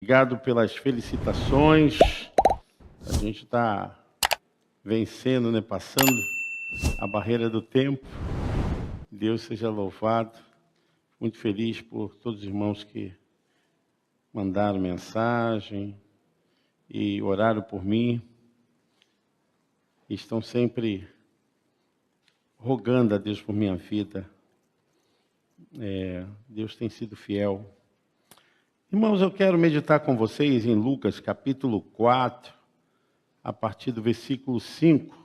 Obrigado pelas felicitações. A gente está vencendo, né? Passando a barreira do tempo. Deus seja louvado. Muito feliz por todos os irmãos que mandaram mensagem e oraram por mim. E estão sempre rogando a Deus por minha vida. Deus tem sido fiel. Irmãos, eu quero meditar com vocês em Lucas, capítulo 4, a partir do versículo 5.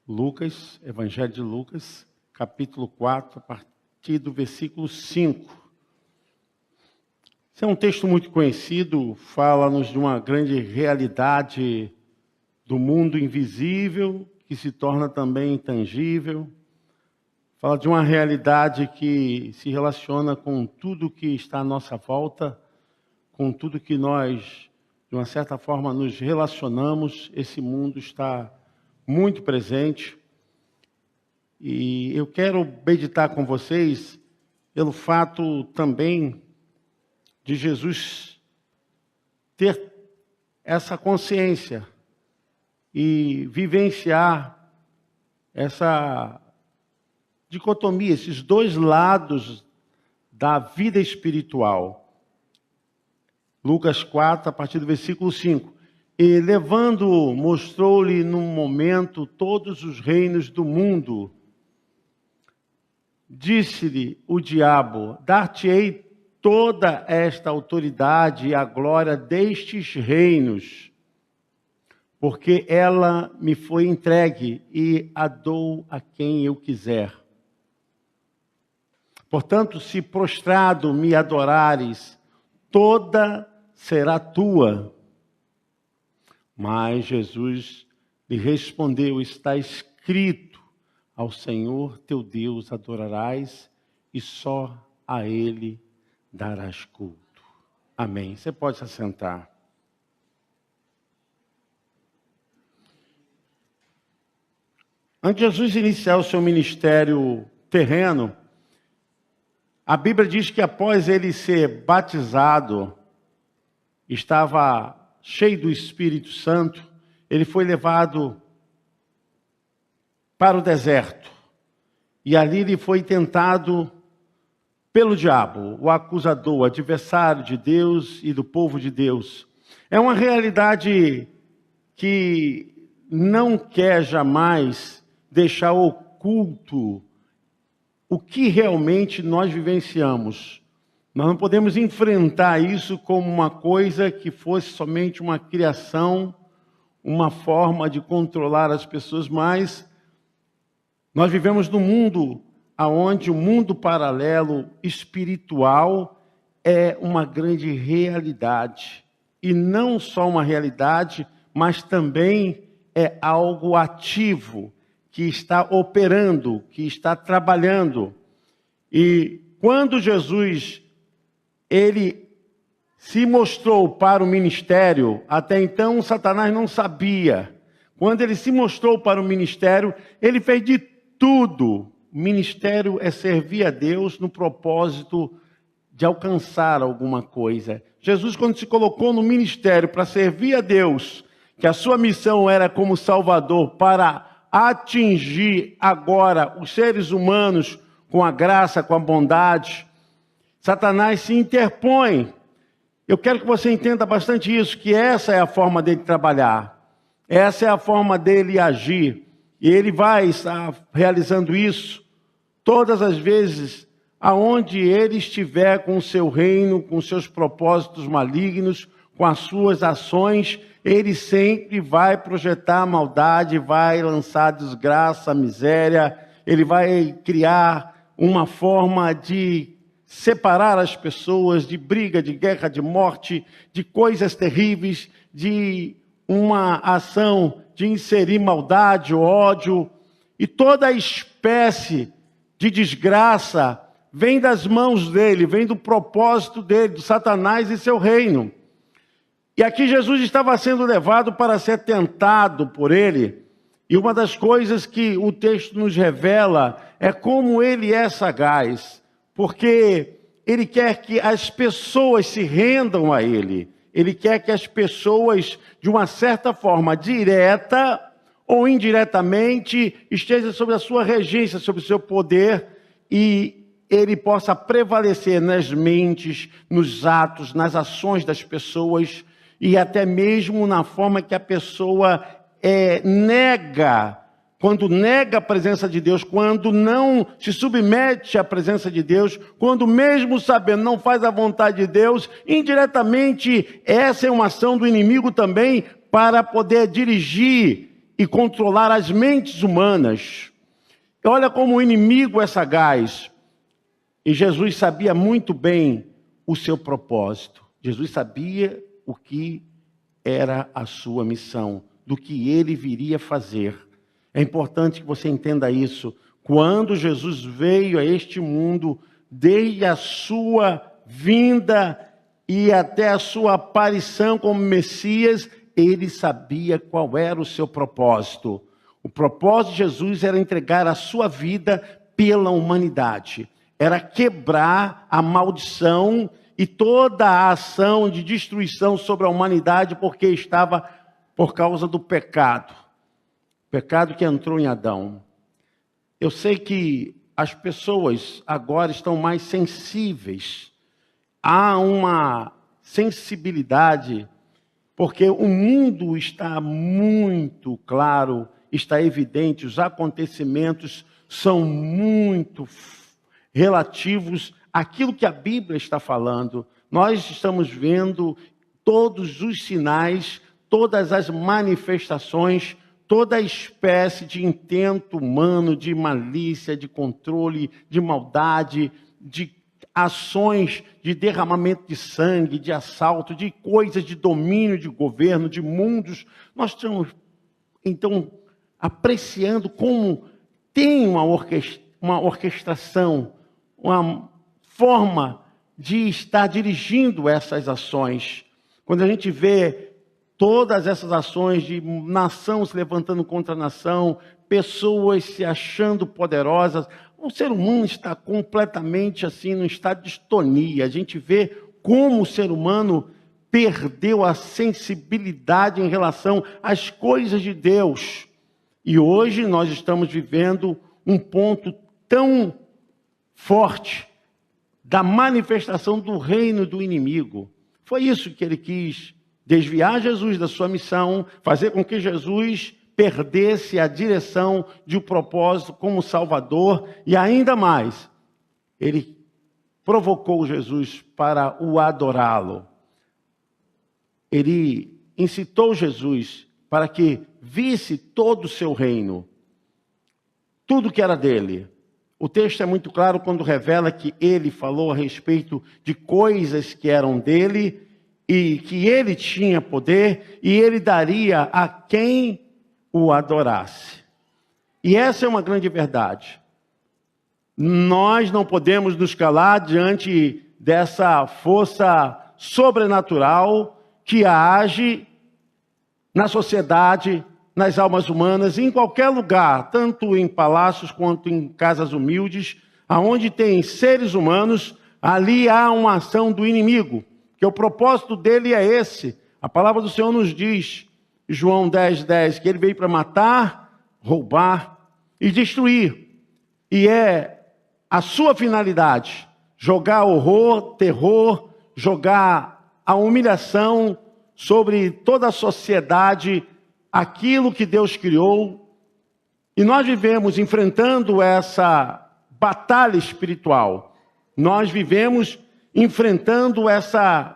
Lucas, Evangelho de Lucas, capítulo 4, a partir do versículo 5. Esse é um texto muito conhecido, fala-nos de uma grande realidade do mundo invisível, que se torna também intangível. Fala de uma realidade que se relaciona com tudo que está à nossa volta, com tudo que nós, de uma certa forma, nos relacionamos. Esse mundo está muito presente. E eu quero meditar com vocês pelo fato também de Jesus ter essa consciência e vivenciar essa dicotomia, esses dois lados da vida espiritual. Lucas 4, a partir do versículo 5. E levando-o, mostrou-lhe num momento todos os reinos do mundo. Disse-lhe o diabo: dar-te-ei toda esta autoridade e a glória destes reinos, porque ela me foi entregue e a dou a quem eu quiser. Portanto, se prostrado me adorares, toda será tua. Mas Jesus lhe respondeu: está escrito, ao Senhor teu Deus adorarás e só a Ele darás culto. Amém. Você pode se assentar. Antes de Jesus iniciar o seu ministério terreno, a Bíblia diz que após ele ser batizado, estava cheio do Espírito Santo, ele foi levado para o deserto. E ali ele foi tentado pelo diabo, o acusador, o adversário de Deus e do povo de Deus. É uma realidade que não quer jamais deixar oculto o que realmente nós vivenciamos. Nós não podemos enfrentar isso como uma coisa que fosse somente uma criação, uma forma de controlar as pessoas, mas nós vivemos num mundo onde o mundo paralelo espiritual é uma grande realidade. E não só uma realidade, mas também é algo ativo, que está operando, que está trabalhando. E quando Jesus, ele se mostrou para o ministério, até então Satanás não sabia. Quando ele se mostrou para o ministério, ele fez de tudo. O ministério é servir a Deus no propósito de alcançar alguma coisa. Jesus, quando se colocou no ministério para servir a Deus, que a sua missão era como Salvador para atingir agora os seres humanos com a graça, com a bondade, Satanás se interpõe. Eu quero que você entenda bastante isso, que essa é a forma dele trabalhar, essa é a forma dele agir, e ele vai estar realizando isso todas as vezes aonde ele estiver com o seu reino, com seus propósitos malignos, com as suas ações. Ele sempre vai projetar maldade, vai lançar desgraça, miséria. Ele vai criar uma forma de separar as pessoas, de briga, de guerra, de morte, de coisas terríveis, de uma ação de inserir maldade, ódio. E toda espécie de desgraça vem das mãos dele, vem do propósito dele, de Satanás e seu reino. E aqui Jesus estava sendo levado para ser tentado por ele. E uma das coisas que o texto nos revela é como ele é sagaz. Porque ele quer que as pessoas se rendam a ele. Ele quer que as pessoas, de uma certa forma direta ou indiretamente, estejam sob a sua regência, sob o seu poder, e ele possa prevalecer nas mentes, nos atos, nas ações das pessoas, e até mesmo na forma que a pessoa nega, quando nega a presença de Deus, quando não se submete à presença de Deus, quando mesmo sabendo não faz a vontade de Deus, indiretamente essa é uma ação do inimigo também para poder dirigir e controlar as mentes humanas. Olha como o inimigo é sagaz. E Jesus sabia muito bem o seu propósito. Jesus sabia o que era a sua missão, do que ele viria fazer. É importante que você entenda isso. Quando Jesus veio a este mundo, desde a sua vinda e até a sua aparição como Messias, ele sabia qual era o seu propósito. O propósito de Jesus era entregar a sua vida pela humanidade. Era quebrar a maldição e toda a ação de destruição sobre a humanidade, porque estava por causa do pecado. O pecado que entrou em Adão. Eu sei que as pessoas agora estão mais sensíveis. Há uma sensibilidade, porque o mundo está muito claro, está evidente, os acontecimentos são muito relativos àquilo que a Bíblia está falando. Nós estamos vendo todos os sinais, todas as manifestações, toda a espécie de intento humano, de malícia, de controle, de maldade, de ações de derramamento de sangue, de assalto, de coisas de domínio de governo, de mundos. Nós estamos, então, apreciando como tem uma orquestração, uma forma de estar dirigindo essas ações. Quando a gente vê todas essas ações de nação se levantando contra a nação, pessoas se achando poderosas, o ser humano está completamente assim, num estado de distonia. A gente vê como o ser humano perdeu a sensibilidade em relação às coisas de Deus. E hoje nós estamos vivendo um ponto tão forte da manifestação do reino do inimigo. Foi isso que ele quis, desviar Jesus da sua missão, fazer com que Jesus perdesse a direção de um propósito como Salvador, e ainda mais, ele provocou Jesus para o adorá-lo. Ele incitou Jesus para que visse todo o seu reino, tudo que era dele. O texto é muito claro quando revela que ele falou a respeito de coisas que eram dele e que ele tinha poder e ele daria a quem o adorasse. E essa é uma grande verdade. Nós não podemos nos calar diante dessa força sobrenatural que age na sociedade, nas almas humanas, em qualquer lugar, tanto em palácios quanto em casas humildes, aonde tem seres humanos, ali há uma ação do inimigo, que o propósito dele é esse. A palavra do Senhor nos diz, João 10:10, que ele veio para matar, roubar e destruir. E é a sua finalidade, jogar horror, terror, jogar a humilhação sobre toda a sociedade, aquilo que Deus criou. E nós vivemos enfrentando essa batalha espiritual. Nós vivemos enfrentando essa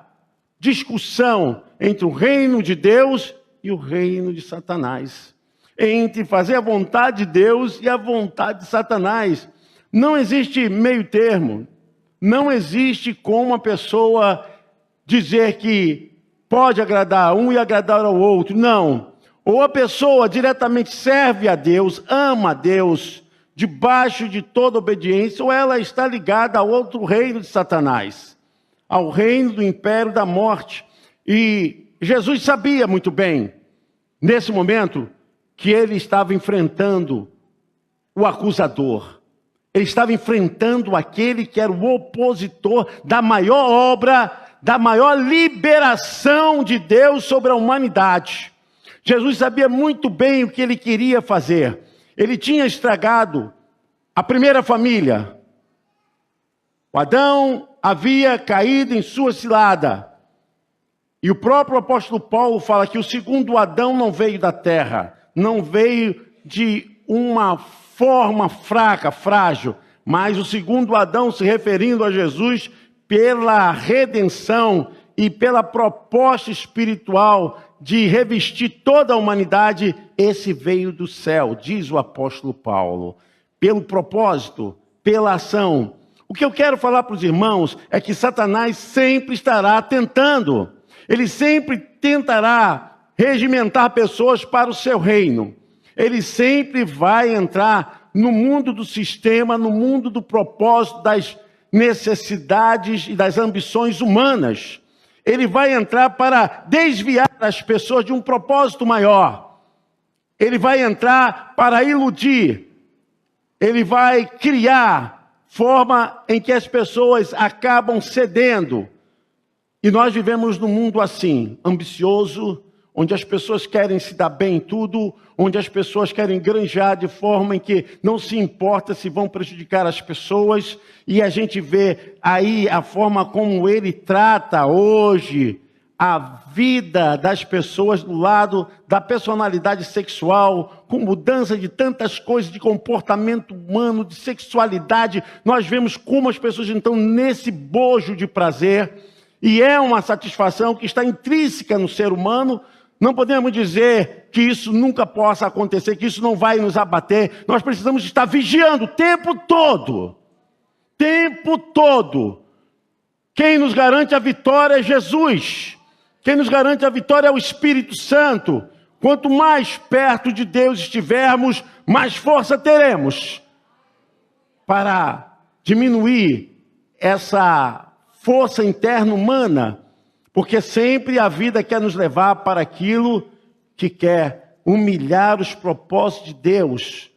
discussão entre o reino de Deus e o reino de Satanás. Entre fazer a vontade de Deus e a vontade de Satanás. Não existe meio termo. Não existe como a pessoa dizer que pode agradar a um e agradar ao outro. Não. Ou a pessoa diretamente serve a Deus, ama a Deus, debaixo de toda obediência, ou ela está ligada ao outro reino de Satanás, ao reino do império da morte. E Jesus sabia muito bem, nesse momento, que ele estava enfrentando o acusador. Ele estava enfrentando aquele que era o opositor da maior obra, da maior liberação de Deus sobre a humanidade. Jesus sabia muito bem o que ele queria fazer. Ele tinha estragado a primeira família. O Adão havia caído em sua cilada. E o próprio apóstolo Paulo fala que o segundo Adão não veio da terra, não veio de uma forma fraca, frágil, mas o segundo Adão, se referindo a Jesus, pela redenção e pela proposta espiritual de revestir toda a humanidade, esse veio do céu, diz o apóstolo Paulo, pelo propósito, pela ação. O que eu quero falar para os irmãos é que Satanás sempre estará tentando, ele sempre tentará regimentar pessoas para o seu reino, ele sempre vai entrar no mundo do sistema, no mundo do propósito, das necessidades e das ambições humanas. Ele vai entrar para desviar as pessoas de um propósito maior. Ele vai entrar para iludir. Ele vai criar forma em que as pessoas acabam cedendo. E nós vivemos num mundo assim, ambicioso, onde as pessoas querem se dar bem em tudo, onde as pessoas querem granjar de forma em que não se importa se vão prejudicar as pessoas, e a gente vê aí a forma como ele trata hoje a vida das pessoas do lado da personalidade sexual, com mudança de tantas coisas, de comportamento humano, de sexualidade. Nós vemos como as pessoas estão nesse bojo de prazer, e é uma satisfação que está intrínseca no ser humano. Não podemos dizer que isso nunca possa acontecer, que isso não vai nos abater. Nós precisamos estar vigiando o tempo todo. Tempo todo. Quem nos garante a vitória é Jesus. Quem nos garante a vitória é o Espírito Santo. Quanto mais perto de Deus estivermos, mais força teremos para diminuir essa força interna humana. Porque sempre a vida quer nos levar para aquilo que quer humilhar os propósitos de Deus,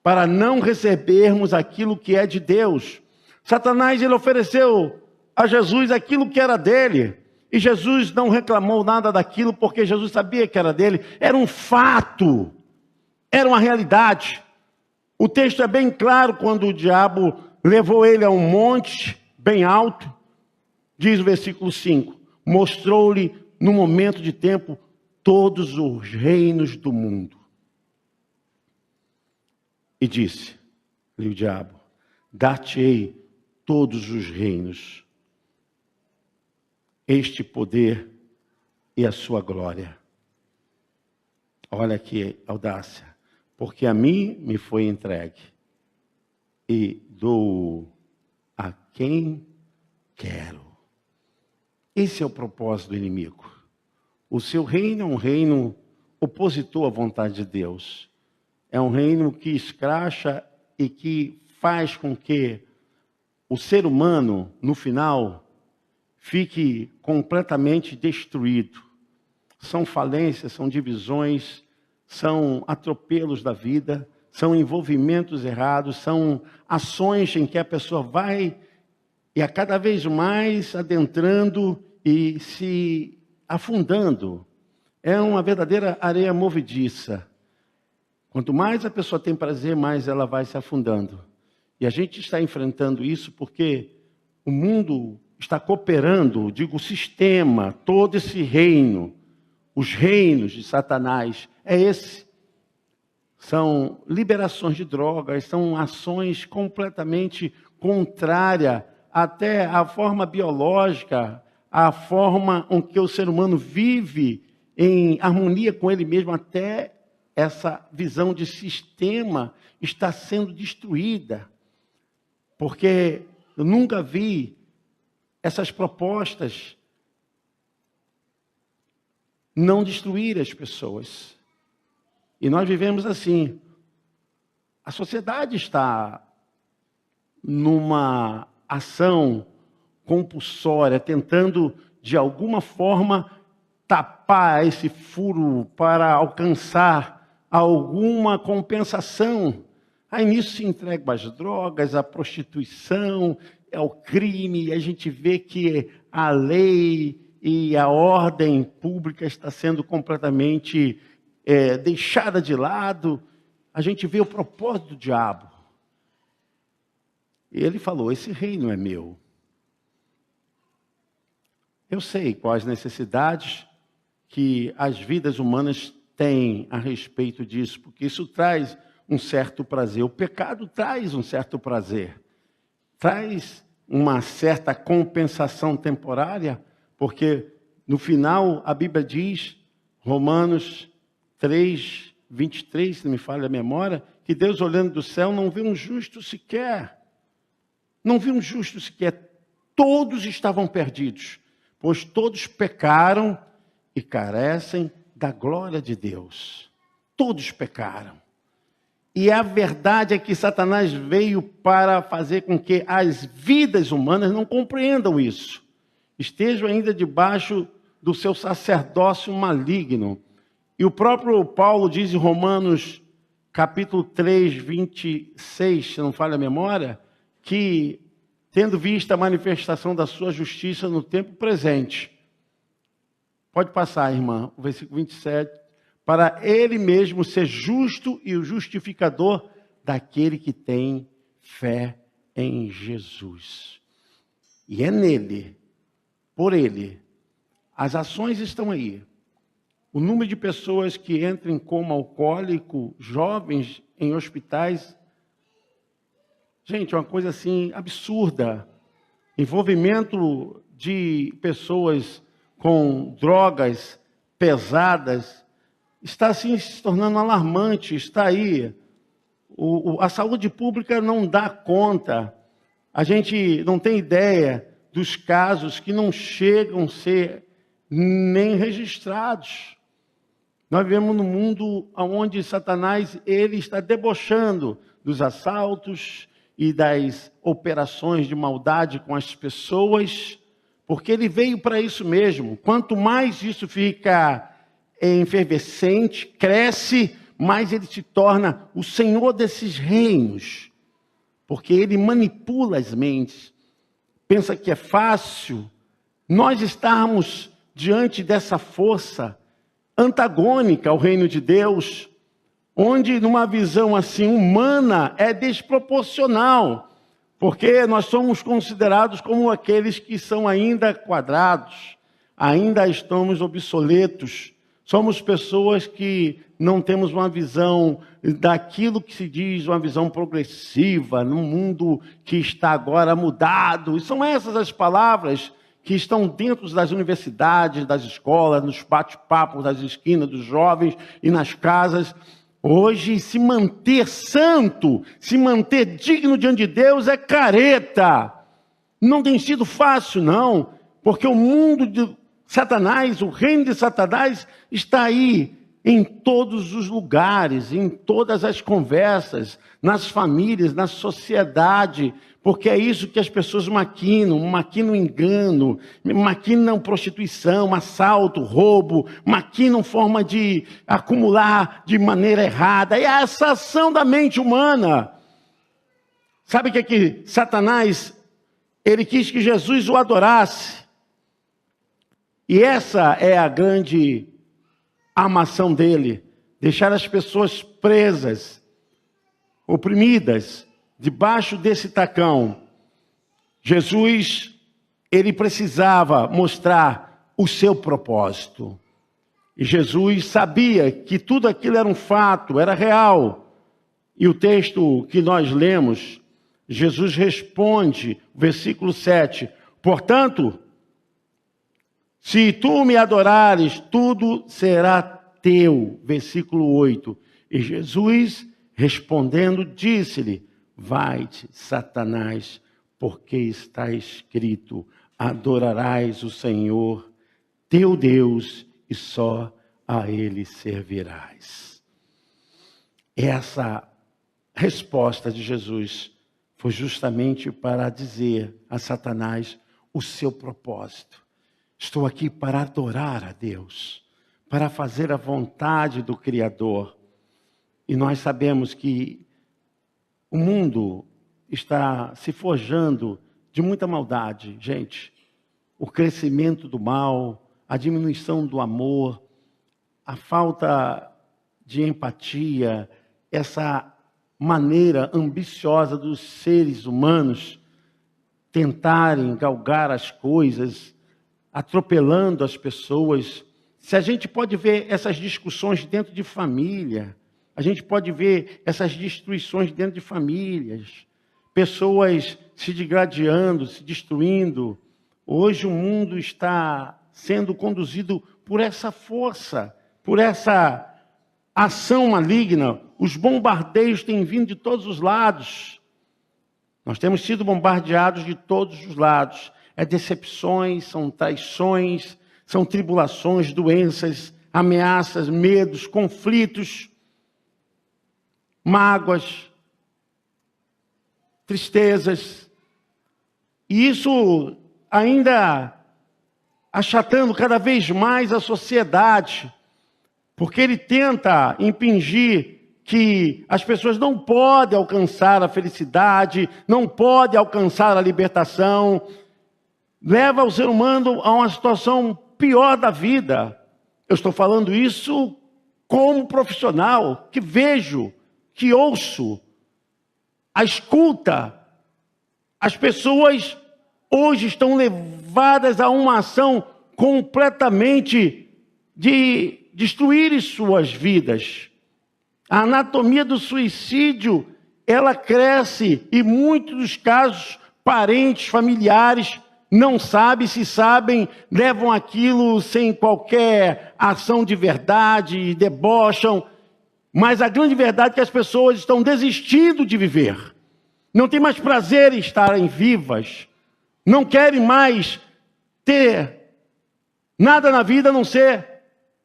para não recebermos aquilo que é de Deus. Satanás, ele ofereceu a Jesus aquilo que era dele, e Jesus não reclamou nada daquilo, porque Jesus sabia que era dele. Era um fato, era uma realidade. O texto é bem claro quando o diabo levou ele a um monte bem alto, diz o versículo 5. Mostrou-lhe, no momento de tempo, todos os reinos do mundo. E disse-lhe o diabo: dar-te-ei todos os reinos, este poder e a sua glória. Olha que audácia. Porque a mim me foi entregue, e dou a quem quero. Esse é o propósito do inimigo. O seu reino é um reino opositor à vontade de Deus. É um reino que escracha e que faz com que o ser humano, no final, fique completamente destruído. São falências, são divisões, são atropelos da vida, são envolvimentos errados, são ações em que a pessoa vai e a cada vez mais adentrando e se afundando. É uma verdadeira areia movediça. Quanto mais a pessoa tem prazer, mais ela vai se afundando. E a gente está enfrentando isso porque o mundo está cooperando, digo, o sistema, todo esse reino, os reinos de Satanás, é esse. São liberações de drogas, são ações completamente contrárias até à forma biológica, à forma em que o ser humano vive em harmonia com ele mesmo, até essa visão de sistema está sendo destruída. Porque eu nunca vi essas propostas não destruir as pessoas. E nós vivemos assim. A sociedade está numa ação compulsória, tentando de alguma forma tapar esse furo para alcançar alguma compensação. Aí nisso se entregam às drogas, à prostituição, ao crime, e a gente vê que a lei e a ordem pública está sendo completamente deixada de lado. A gente vê o propósito do diabo. E ele falou, esse reino é meu. Eu sei quais necessidades que as vidas humanas têm a respeito disso, porque isso traz um certo prazer. O pecado traz um certo prazer, traz uma certa compensação temporária, porque no final a Bíblia diz, Romanos 3, 23, se não me falha a memória, que Deus olhando do céu não viu um justo sequer. Não viu um justo sequer. Todos estavam perdidos, pois todos pecaram e carecem da glória de Deus. Todos pecaram. E a verdade é que Satanás veio para fazer com que as vidas humanas não compreendam isso. Estejam ainda debaixo do seu sacerdócio maligno. E o próprio Paulo diz em Romanos, capítulo 3, 26, se não falha a memória, que, tendo visto a manifestação da sua justiça no tempo presente, pode passar, irmã, o versículo 27, para ele mesmo ser justo e o justificador daquele que tem fé em Jesus. E é nele, por ele, as ações estão aí. O número de pessoas que entram em coma alcoólico, jovens em hospitais, gente, é uma coisa assim absurda. Envolvimento de pessoas com drogas pesadas está assim se tornando alarmante, está aí. A saúde pública não dá conta. A gente não tem ideia dos casos que não chegam a ser nem registrados. Nós vivemos num mundo onde Satanás ele está debochando dos assaltos e das operações de maldade com as pessoas, porque ele veio para isso mesmo. Quanto mais isso fica efervescente, cresce, mais ele se torna o senhor desses reinos, porque ele manipula as mentes. Pensa que é fácil nós estarmos diante dessa força antagônica ao reino de Deus, onde numa visão assim humana é desproporcional, porque nós somos considerados como aqueles que são ainda quadrados, ainda estamos obsoletos, somos pessoas que não temos uma visão daquilo que se diz uma visão progressiva, num mundo que está agora mudado, e são essas as palavras que estão dentro das universidades, das escolas, nos bate-papos das esquinas dos jovens e nas casas. Hoje, se manter santo, se manter digno diante de Deus é careta. Não tem sido fácil, não, porque o mundo de Satanás, o reino de Satanás está aí em todos os lugares, em todas as conversas, nas famílias, na sociedade, porque é isso que as pessoas maquinam engano, maquinam prostituição, assalto, roubo, maquinam forma de acumular de maneira errada. É essa ação da mente humana. Sabe o que é que Satanás, ele quis que Jesus o adorasse. E essa é a grande armação dele, deixar as pessoas presas, oprimidas, debaixo desse tacão. Jesus, ele precisava mostrar o seu propósito. E Jesus sabia que tudo aquilo era um fato, era real. E o texto que nós lemos, Jesus responde, versículo 7, portanto, se tu me adorares, tudo será teu. Versículo 8. E Jesus, respondendo, disse-lhe, vai-te, Satanás, porque está escrito, adorarás o Senhor, teu Deus, e só a Ele servirás. Essa resposta de Jesus foi justamente para dizer a Satanás o seu propósito. Estou aqui para adorar a Deus, para fazer a vontade do Criador. E nós sabemos que O mundo está se forjando de muita maldade, gente. O crescimento do mal, a diminuição do amor, a falta de empatia, essa maneira ambiciosa dos seres humanos tentarem galgar as coisas, atropelando as pessoas. Se a gente pode ver essas discussões dentro de família, a gente pode ver essas destruições dentro de famílias, pessoas se degradando, se destruindo. Hoje o mundo está sendo conduzido por essa força, por essa ação maligna. Os bombardeios têm vindo de todos os lados. Nós temos sido bombardeados de todos os lados. É decepções, são traições, são tribulações, doenças, ameaças, medos, conflitos, mágoas, tristezas. E isso ainda achatando cada vez mais a sociedade, porque ele tenta impingir que as pessoas não podem alcançar a felicidade, não podem alcançar a libertação, leva o ser humano a uma situação pior da vida. Eu estou falando isso como profissional, que vejo, que ouço, a escuta. As pessoas hoje estão levadas a uma ação completamente de destruir suas vidas. A anatomia do suicídio, ela cresce e muitos dos casos, parentes, familiares, não sabem, se sabem, levam aquilo sem qualquer ação de verdade, debocham. Mas a grande verdade é que as pessoas estão desistindo de viver. Não tem mais prazer em estarem vivas. Não querem mais ter nada na vida a não ser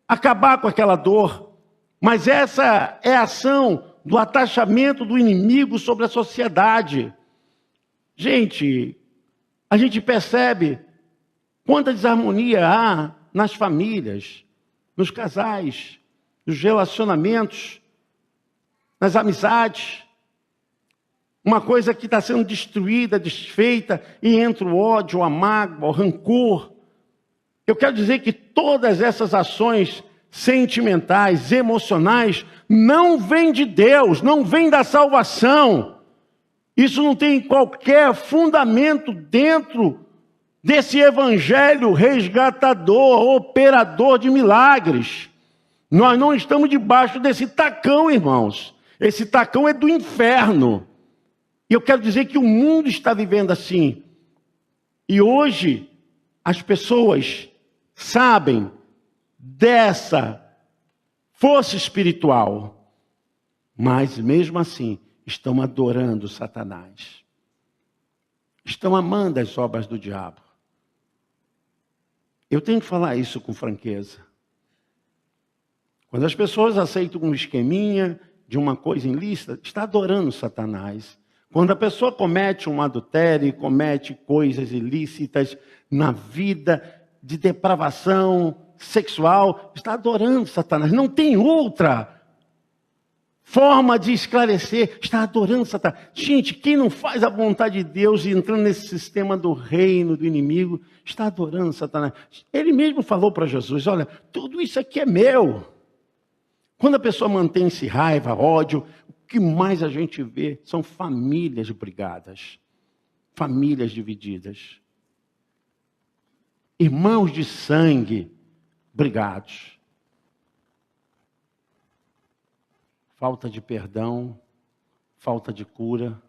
acabar com aquela dor. Mas essa é a ação do atachamento do inimigo sobre a sociedade. Gente, a gente percebe quanta desarmonia há nas famílias, nos casais, nos relacionamentos, nas amizades. Uma coisa que está sendo destruída, desfeita, e entra o ódio, a mágoa, o rancor. Eu quero dizer que todas essas ações sentimentais, emocionais, não vêm de Deus, não vêm da salvação. Isso não tem qualquer fundamento dentro desse evangelho resgatador, operador de milagres. Nós não estamos debaixo desse tacão, irmãos. Esse tacão é do inferno. E eu quero dizer que o mundo está vivendo assim. E hoje as pessoas sabem dessa força espiritual, mas mesmo assim estão adorando Satanás. Estão amando as obras do diabo. Eu tenho que falar isso com franqueza. Quando as pessoas aceitam um esqueminha de uma coisa ilícita, está adorando Satanás. Quando a pessoa comete um adultério, comete coisas ilícitas na vida de depravação sexual, está adorando Satanás. Não tem outra forma de esclarecer, está adorando Satanás. Gente, quem não faz a vontade de Deus e entrando nesse sistema do reino, do inimigo, está adorando Satanás. Ele mesmo falou para Jesus, olha, tudo isso aqui é meu. Quando a pessoa mantém-se raiva, ódio, o que mais a gente vê são famílias brigadas, famílias divididas, irmãos de sangue brigados. Falta de perdão, falta de cura.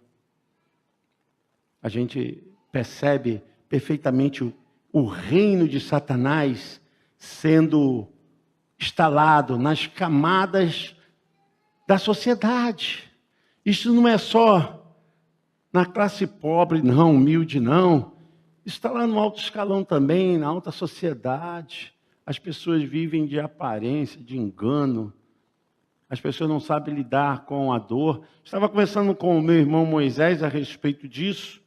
A gente percebe perfeitamente o reino de Satanás sendo instalado nas camadas da sociedade. Isso não é só na classe pobre, não, humilde, não. Isso está lá no alto escalão também, na alta sociedade. As pessoas vivem de aparência, de engano. As pessoas não sabem lidar com a dor. Estava conversando com o meu irmão Moisés a respeito disso.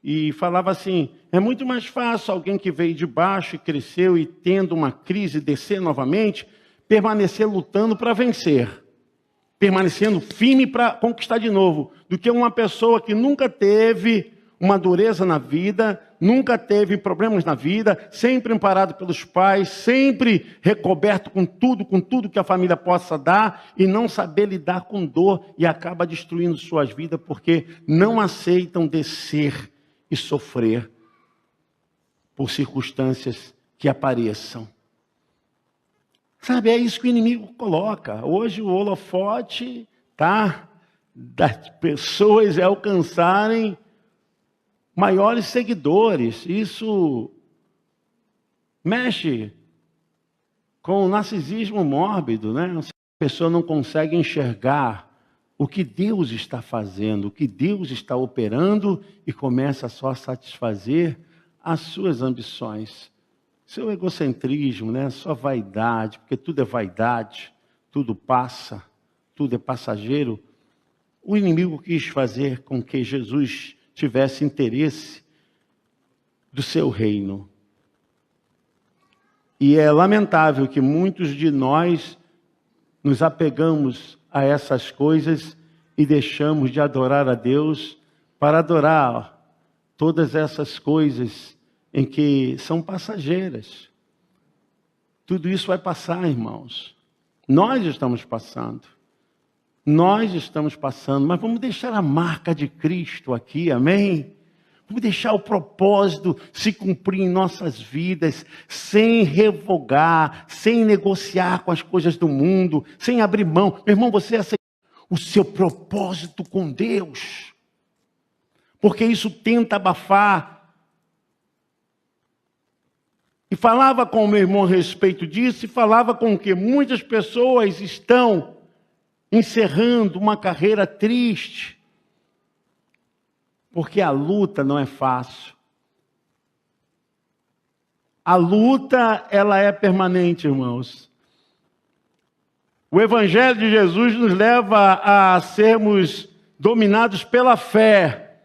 E falava assim, é muito mais fácil alguém que veio de baixo e cresceu e tendo uma crise descer novamente, permanecer lutando para vencer. permanecendo firme para conquistar de novo, do que uma pessoa que nunca teve uma dureza na vida, nunca teve problemas na vida, sempre amparado pelos pais, sempre recoberto com tudo que a família possa dar, e não saber lidar com dor, e acaba destruindo suas vidas, porque não aceitam descer e sofrer por circunstâncias que apareçam. Sabe, é isso que o inimigo coloca. Hoje o holofote das pessoas é alcançarem maiores seguidores. Isso mexe com o narcisismo mórbido, né? A pessoa não consegue enxergar o que Deus está fazendo, o que Deus está operando, e começa só a satisfazer as suas ambições. Seu egocentrismo, né? Sua vaidade, porque tudo é vaidade, tudo passa, tudo é passageiro. O inimigo quis fazer com que Jesus tivesse interesse do seu reino. E é lamentável que muitos de nós nos apegamos a essas coisas e deixamos de adorar a Deus para adorar todas essas coisas em que são passageiras. Tudo isso vai passar, irmãos. Nós estamos passando. Nós estamos passando, mas vamos deixar a marca de Cristo aqui, amém? Vamos deixar o propósito se cumprir em nossas vidas, sem revogar, sem negociar com as coisas do mundo, sem abrir mão. Meu irmão, você aceita o seu propósito com Deus, porque isso tenta abafar. E falava com o meu irmão a respeito disso, e falava com que muitas pessoas estão encerrando uma carreira triste, porque a luta não é fácil. A luta, ela é permanente, irmãos. O Evangelho de Jesus nos leva a sermos dominados pela fé.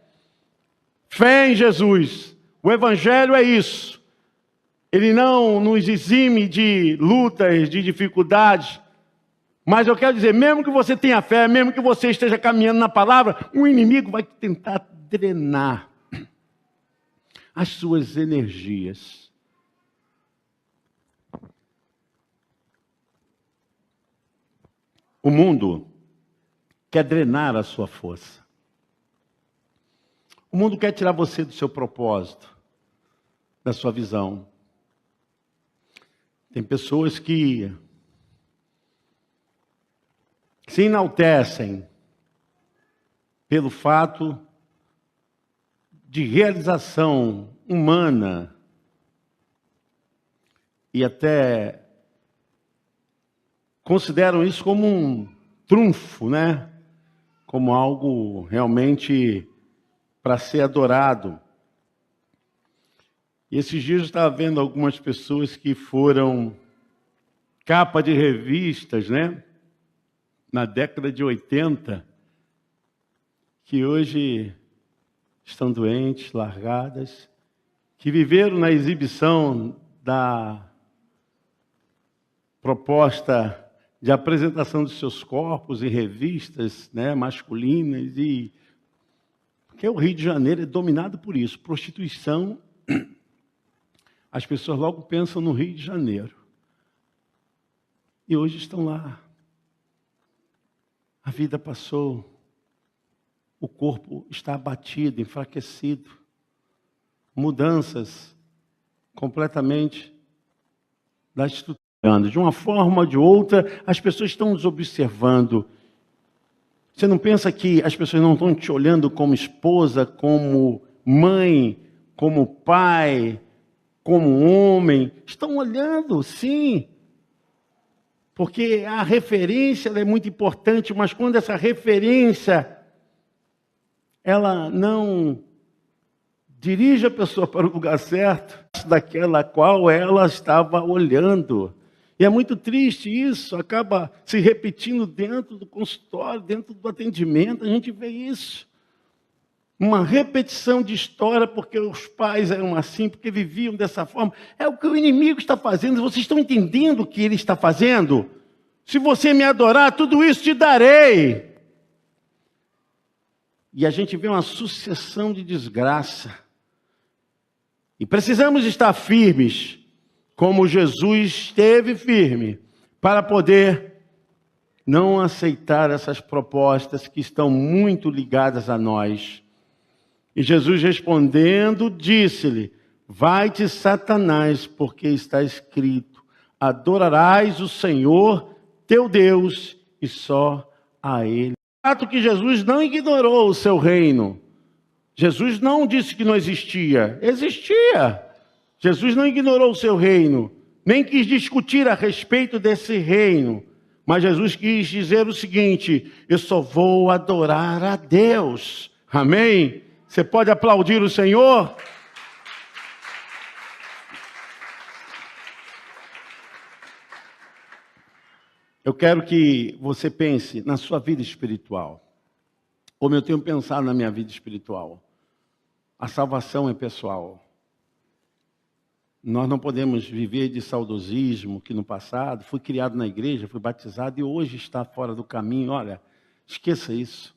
Fé em Jesus. O Evangelho é isso. Ele não nos exime de lutas, de dificuldades. Mas eu quero dizer, mesmo que você tenha fé, mesmo que você esteja caminhando na palavra, o inimigo vai tentar drenar as suas energias. O mundo quer drenar a sua força. O mundo quer tirar você do seu propósito, da sua visão. Tem pessoas que se enaltecem pelo fato de realização humana e até consideram isso como um trunfo, né? Como algo realmente para ser adorado. E esses dias eu estava vendo algumas pessoas que foram capa de revistas, né? Na década de 80, que hoje estão doentes, largadas, que viveram na exibição da proposta de apresentação dos seus corpos em revistas, né, masculinas, e porque o Rio de Janeiro é dominado por isso, prostituição. As pessoas logo pensam no Rio de Janeiro. E hoje estão lá. A vida passou. O corpo está abatido, enfraquecido. Mudanças completamente da estrutura. De uma forma ou de outra, as pessoas estão nos observando. Você não pensa que as pessoas não estão te olhando como esposa, como mãe, como pai, como homem? Estão olhando, sim. Porque a referência ela é muito importante, mas quando essa referência ela não dirige a pessoa para o lugar certo, daquela qual ela estava olhando. E é muito triste isso, acaba se repetindo dentro do consultório, dentro do atendimento, a gente vê isso. Uma repetição de história, porque os pais eram assim, porque viviam dessa forma. É o que o inimigo está fazendo. Vocês estão entendendo o que ele está fazendo? Se você me adorar, tudo isso te darei. E a gente vê uma sucessão de desgraça. E precisamos estar firmes, como Jesus esteve firme, para poder não aceitar essas propostas que estão muito ligadas a nós. E Jesus respondendo, disse-lhe: vai-te, Satanás, porque está escrito: adorarás o Senhor teu Deus e só a Ele. Fato que Jesus não ignorou o seu reino. Jesus não disse que não existia. Existia. Jesus não ignorou o seu reino, nem quis discutir a respeito desse reino. Mas Jesus quis dizer o seguinte: eu só vou adorar a Deus. Amém? Você pode aplaudir o Senhor? Eu quero que você pense na sua vida espiritual. Como eu tenho pensado na minha vida espiritual. A salvação é pessoal. Nós não podemos viver de saudosismo, que no passado fui criado na igreja, fui batizado e hoje está fora do caminho. Olha, esqueça isso.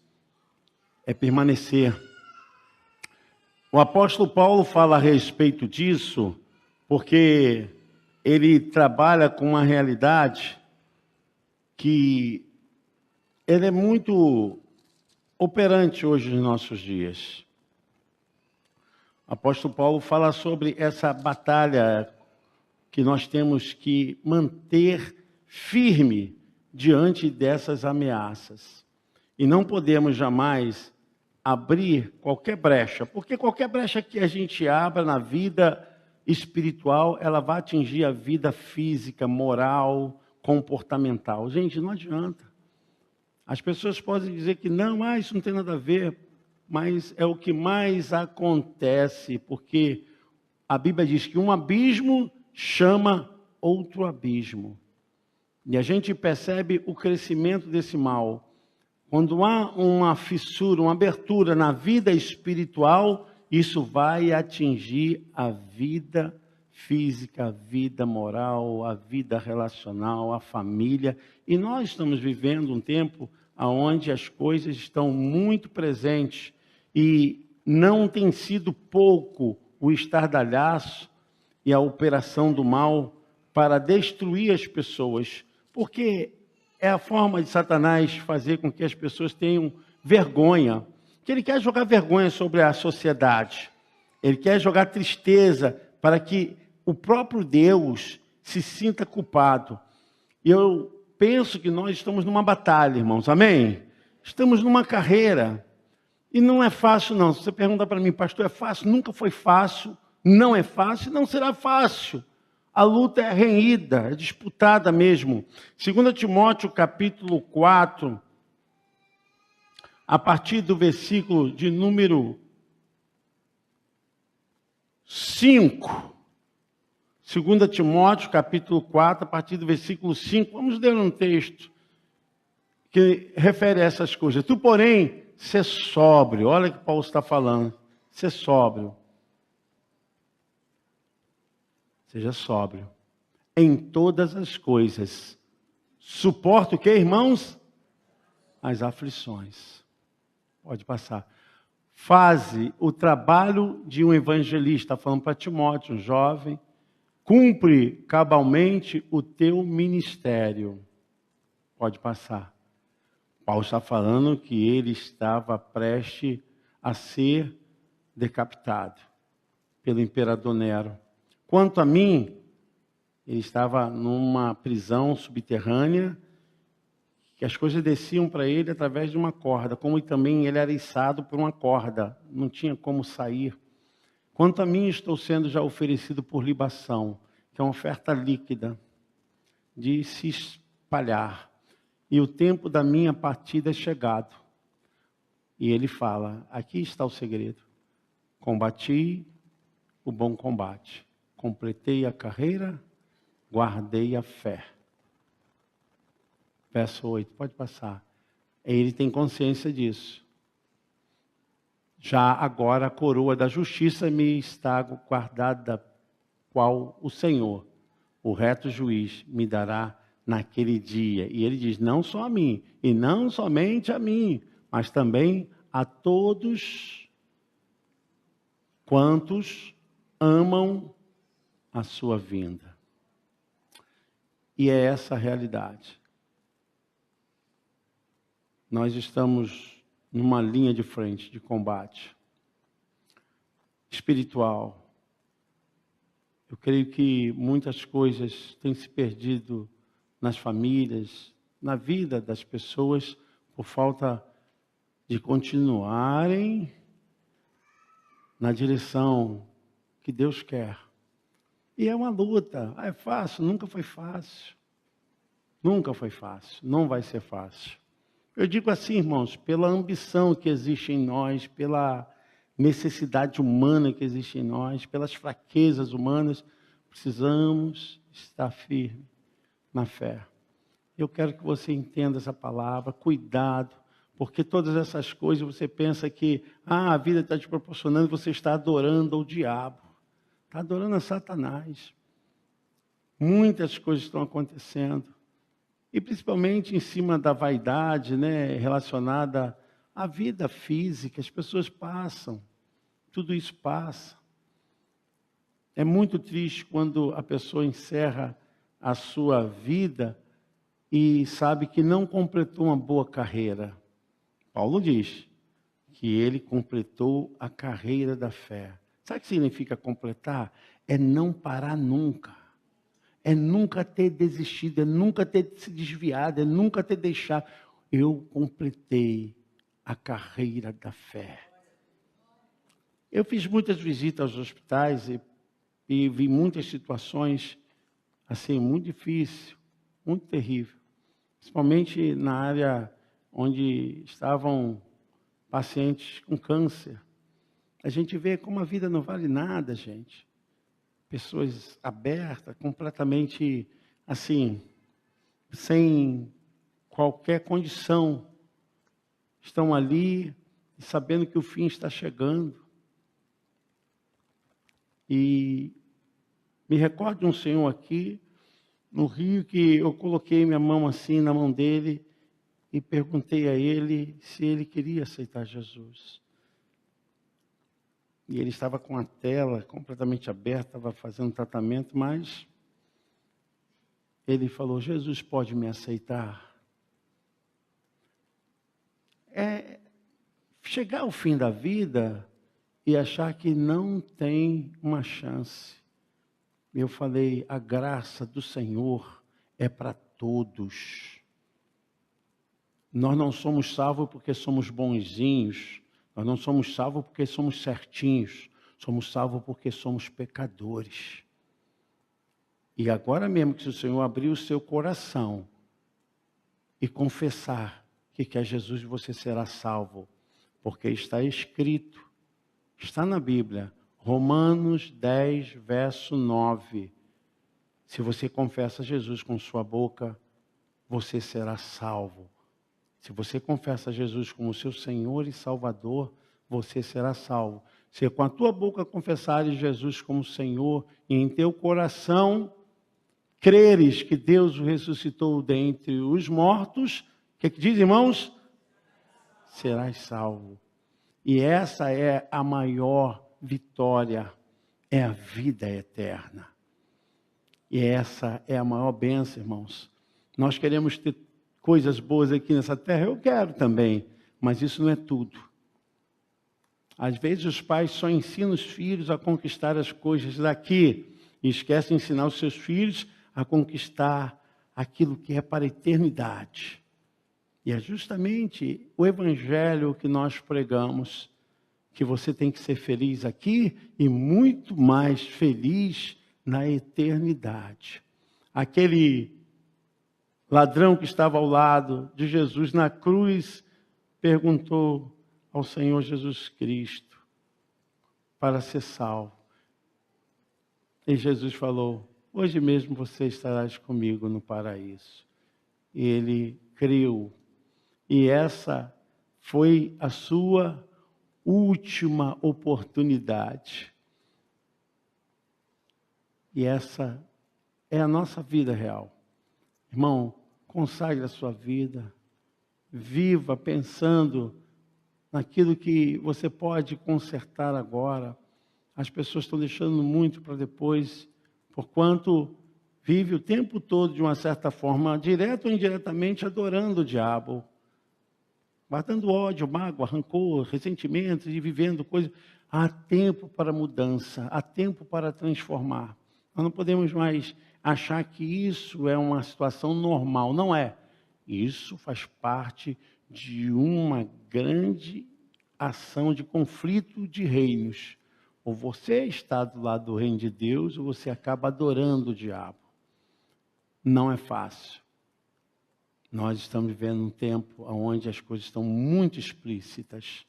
É permanecer. O apóstolo Paulo fala a respeito disso, porque ele trabalha com uma realidade que ele é muito operante hoje nos nossos dias. O apóstolo Paulo fala sobre essa batalha que nós temos que manter firme diante dessas ameaças. E não podemos jamais abrir qualquer brecha, porque qualquer brecha que a gente abra na vida espiritual, ela vai atingir a vida física, moral, comportamental. Gente, não adianta. As pessoas podem dizer que não, isso não tem nada a ver, mas é o que mais acontece, porque a Bíblia diz que um abismo chama outro abismo. E a gente percebe o crescimento desse mal. Quando há uma fissura, uma abertura na vida espiritual, isso vai atingir a vida física, a vida moral, a vida relacional, a família. E nós estamos vivendo um tempo onde as coisas estão muito presentes e não tem sido pouco o estardalhaço e a operação do mal para destruir as pessoas, porque é a forma de Satanás fazer com que as pessoas tenham vergonha, que ele quer jogar vergonha sobre a sociedade, ele quer jogar tristeza para que o próprio Deus se sinta culpado. E eu penso que nós estamos numa batalha, irmãos, amém? Estamos numa carreira, e não é fácil não. Se você pergunta para mim, pastor, é fácil? Nunca foi fácil, não é fácil, não será fácil. A luta é renhida, é disputada mesmo. 2 Timóteo capítulo 4, a partir do versículo de número 5. 2 Timóteo capítulo 4, a partir do versículo 5. Vamos ler um texto que refere a essas coisas. Tu, porém, ser sóbrio. Olha o que Paulo está falando. Ser sóbrio. Seja sóbrio em todas as coisas. Suporta o que, irmãos? As aflições. Pode passar. Faze o trabalho de um evangelista, falando para Timóteo, um jovem. Cumpre cabalmente o teu ministério. Pode passar. Paulo está falando que ele estava prestes a ser decapitado pelo imperador Nero. Quanto a mim, ele estava numa prisão subterrânea, que as coisas desciam para ele através de uma corda, como também ele era içado por uma corda, não tinha como sair. Quanto a mim, estou sendo já oferecido por libação, que é uma oferta líquida, de se espalhar. E o tempo da minha partida é chegado. E ele fala, aqui está o segredo. Combati o bom combate. Completei a carreira, guardei a fé. Verso 8, pode passar. Ele tem consciência disso. Já agora a coroa da justiça me está guardada, qual o Senhor, o reto juiz, me dará naquele dia. E ele diz, não só a mim, e não somente a mim, mas também a todos quantos amam a sua vinda. E é essa a realidade. Nós estamos numa linha de frente de combate espiritual. Eu creio que muitas coisas têm se perdido nas famílias, na vida das pessoas, por falta de continuarem na direção que Deus quer. E é uma luta. É fácil? Nunca foi fácil. Nunca foi fácil. Não vai ser fácil. Eu digo assim, irmãos, pela ambição que existe em nós, pela necessidade humana que existe em nós, pelas fraquezas humanas, precisamos estar firmes na fé. Eu quero que você entenda essa palavra, cuidado, porque todas essas coisas você pensa que a vida está te proporcionando, você está adorando ao diabo, está adorando a Satanás. Muitas coisas estão acontecendo, e principalmente em cima da vaidade, né, relacionada à vida física. As pessoas passam, tudo isso passa. É muito triste quando a pessoa encerra a sua vida e sabe que não completou uma boa carreira. Paulo diz que ele completou a carreira da fé. Sabe o que significa completar? É não parar nunca. É nunca ter desistido, é nunca ter se desviado, é nunca ter deixado. Eu completei a carreira da fé. Eu fiz muitas visitas aos hospitais e vi muitas situações assim, muito difíceis, muito terríveis. Principalmente na área onde estavam pacientes com câncer. A gente vê como a vida não vale nada, gente. Pessoas abertas, completamente assim, sem qualquer condição, estão ali sabendo que o fim está chegando. E me recordo de um senhor aqui no Rio que eu coloquei minha mão assim na mão dele e perguntei a ele se ele queria aceitar Jesus. E ele estava com a tela completamente aberta, estava fazendo tratamento, mas ele falou, Jesus pode me aceitar? É chegar ao fim da vida e achar que não tem uma chance. Eu falei, a graça do Senhor é para todos. Nós não somos salvos porque somos bonzinhos. Nós não somos salvos porque somos certinhos. Somos salvos porque somos pecadores. E agora mesmo que se o Senhor abrir o seu coração e confessar que quer Jesus, você será salvo. Porque está escrito, está na Bíblia, Romanos 10, verso 9. Se você confessa Jesus com sua boca, você será salvo. Se você confessa Jesus como seu Senhor e Salvador, você será salvo. Se com a tua boca confessares Jesus como Senhor e em teu coração creres que Deus o ressuscitou dentre os mortos, o que diz, irmãos? Serás salvo. E essa é a maior vitória, é a vida eterna. E essa é a maior bênção, irmãos. Nós queremos ter coisas boas aqui nessa terra, eu quero também, mas isso não é tudo. Às vezes os pais só ensinam os filhos a conquistar as coisas daqui e esquecem de ensinar os seus filhos a conquistar aquilo que é para a eternidade. E é justamente o evangelho que nós pregamos, que você tem que ser feliz aqui e muito mais feliz na eternidade. Aquele ladrão que estava ao lado de Jesus na cruz perguntou ao Senhor Jesus Cristo para ser salvo. E Jesus falou, hoje mesmo você estarás comigo no paraíso. E ele creu. E essa foi a sua última oportunidade. E essa é a nossa vida real. Irmão, consagre a sua vida. Viva pensando naquilo que você pode consertar agora. As pessoas estão deixando muito para depois, porquanto vive o tempo todo, de uma certa forma, direto ou indiretamente, adorando o diabo, guardando ódio, mágoa, rancor, ressentimento e vivendo coisas. Há tempo para mudança, há tempo para transformar. Nós não podemos mais achar que isso é uma situação normal. Não é. Isso faz parte de uma grande ação de conflito de reinos. Ou você está do lado do reino de Deus, ou você acaba adorando o diabo. Não é fácil. Nós estamos vivendo um tempo onde as coisas estão muito explícitas.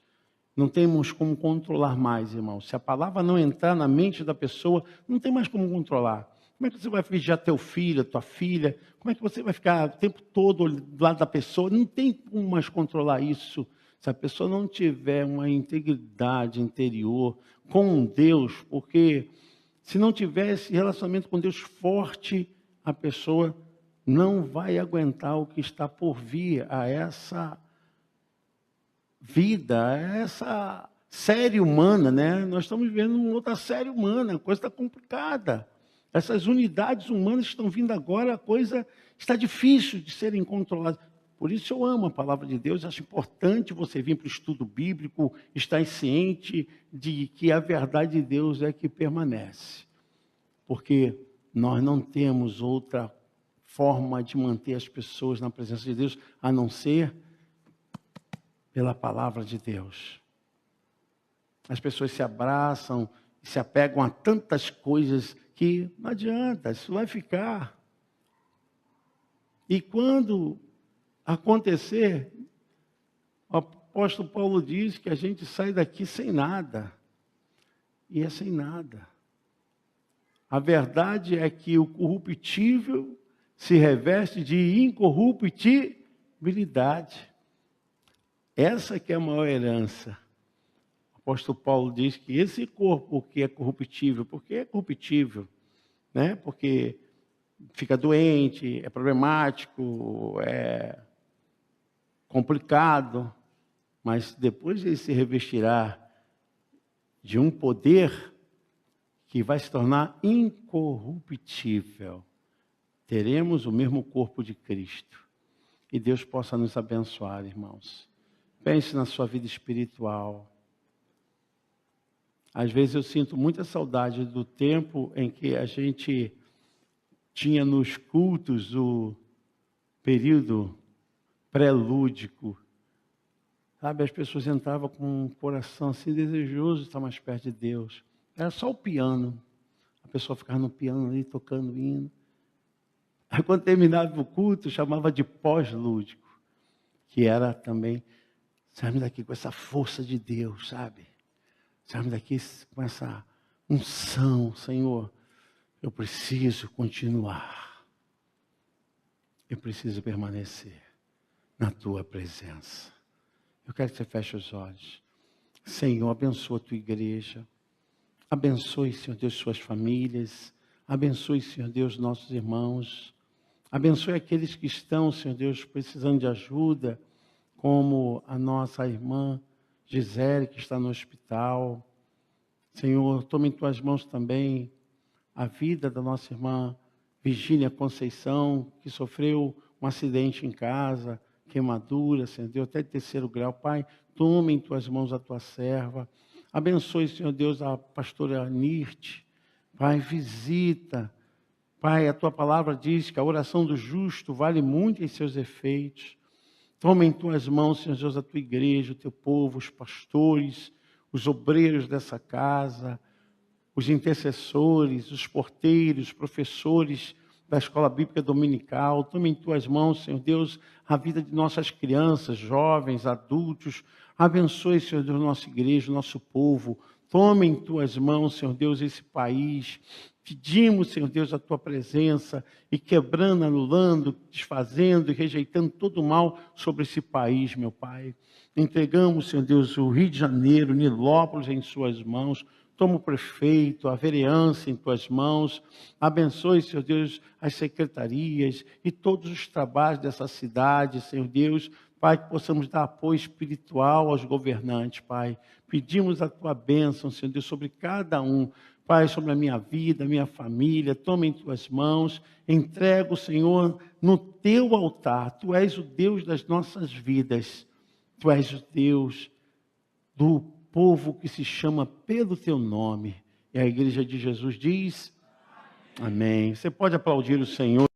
Não temos como controlar mais, irmão. Se a palavra não entrar na mente da pessoa, não tem mais como controlar. Como é que você vai vigiar teu filho, tua filha? Como é que você vai ficar o tempo todo do lado da pessoa? Não tem como mais controlar isso. Se a pessoa não tiver uma integridade interior com Deus, porque se não tiver esse relacionamento com Deus forte, a pessoa não vai aguentar o que está por vir a essa vida, a essa série humana, né? Nós estamos vivendo uma outra série humana, a coisa está complicada. Essas unidades humanas que estão vindo agora, a coisa está difícil de serem controladas. Por isso eu amo a palavra de Deus, acho importante você vir para o estudo bíblico, estar ciente de que a verdade de Deus é que permanece. Porque nós não temos outra forma de manter as pessoas na presença de Deus, a não ser pela palavra de Deus. As pessoas se abraçam, se apegam a tantas coisas que não adianta, isso vai ficar. E quando acontecer, o apóstolo Paulo diz que a gente sai daqui sem nada. E é sem nada. A verdade é que o corruptível se reveste de incorruptibilidade. Essa que é a maior herança. O apóstolo Paulo diz que esse corpo que é corruptível, porque é corruptível, né? Porque fica doente, é problemático, é complicado, mas depois ele se revestirá de um poder que vai se tornar incorruptível. Teremos o mesmo corpo de Cristo. E Deus possa nos abençoar, irmãos. Pense na sua vida espiritual. Às vezes eu sinto muita saudade do tempo em que a gente tinha nos cultos o período pré-lúdico. Sabe, as pessoas entravam com um coração assim desejoso de estar mais perto de Deus. Era só o piano. A pessoa ficava no piano ali, tocando hino. Aí quando terminava o culto, chamava de pós-lúdico. Que era também, saímos daqui com essa força de Deus, sabe? Saímos daqui com essa unção, Senhor. Eu preciso continuar. Eu preciso permanecer na tua presença. Eu quero que você feche os olhos. Senhor, abençoa a tua igreja. Abençoe, Senhor Deus, suas famílias. Abençoe, Senhor Deus, nossos irmãos. Abençoe aqueles que estão, Senhor Deus, precisando de ajuda, como a nossa irmã Gisele, que está no hospital. Senhor, toma em tuas mãos também a vida da nossa irmã Virgínia Conceição, que sofreu um acidente em casa, queimadura, Senhor Deus, até de 3º grau. Pai, toma em tuas mãos a tua serva. Abençoe, Senhor Deus, a pastora Nirte. Pai, visita. Pai, a tua palavra diz que a oração do justo vale muito em seus efeitos. Toma em tuas mãos, Senhor Deus, a tua igreja, o teu povo, os pastores, os obreiros dessa casa, os intercessores, os porteiros, os professores da escola bíblica dominical. Toma em tuas mãos, Senhor Deus, a vida de nossas crianças, jovens, adultos. Abençoe, Senhor Deus, nossa igreja, nosso povo. Toma em tuas mãos, Senhor Deus, esse país. Pedimos, Senhor Deus, a tua presença e quebrando, anulando, desfazendo e rejeitando todo o mal sobre esse país, meu Pai. Entregamos, Senhor Deus, o Rio de Janeiro, Nilópolis em suas mãos. Toma o prefeito, a vereança em tuas mãos. Abençoe, Senhor Deus, as secretarias e todos os trabalhos dessa cidade, Senhor Deus. Pai, que possamos dar apoio espiritual aos governantes, Pai. Pedimos a tua bênção, Senhor Deus, sobre cada um. Pai, sobre a minha vida, a minha família, toma em tuas mãos, entrego, Senhor, no teu altar. Tu és o Deus das nossas vidas. Tu és o Deus do povo que se chama pelo teu nome. E a igreja de Jesus diz: amém. Você pode aplaudir o Senhor.